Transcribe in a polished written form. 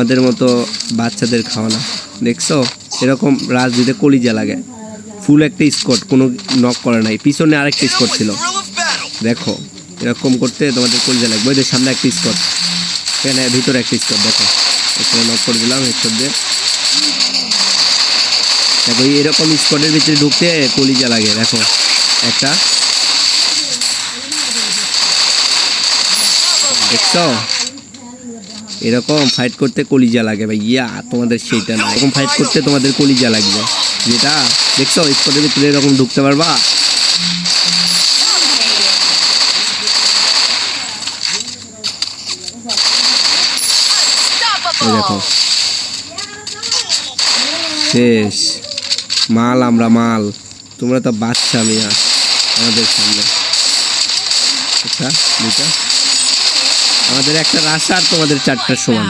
আমাদের মতো বাচ্চাদের খাওয়ানা। দেখছো এরকম রাজ দিতে কলিজা লাগে। ফুল একটা স্কট, কোনো নক করে নাই। পিছনে আরেকটা স্কট ছিল, দেখো এরকম করতে তোমাদের কলিজা লাগবে। ওই যে সামনে একটা স্কট, এখানে ভিতরে একটা স্কট, দেখো এখানে নক করে দিলাম হেডশট দিয়ে। দেখো এরকম স্কটের ভিতরে ঢুকতে কলিজা লাগে। দেখো একটা, দেখছো এরকম ফাইট করতে কলিজা লাগে ভাইয়া। তোমাদের সেইটা না, এরকম ফাইট করতে তোমাদের কলিজা লাগবে। যেটা দেখছো স্কটের ভিতরে এরকম ঢুকতে পারবা। দেখো শেষ মাল, আমরা মাল, তোমরা তো বাচ্চা মিয়া আমাদের সামনে। একটা দুটা, আমাদের একটা রাশা আর তোমাদের চারটার সমান।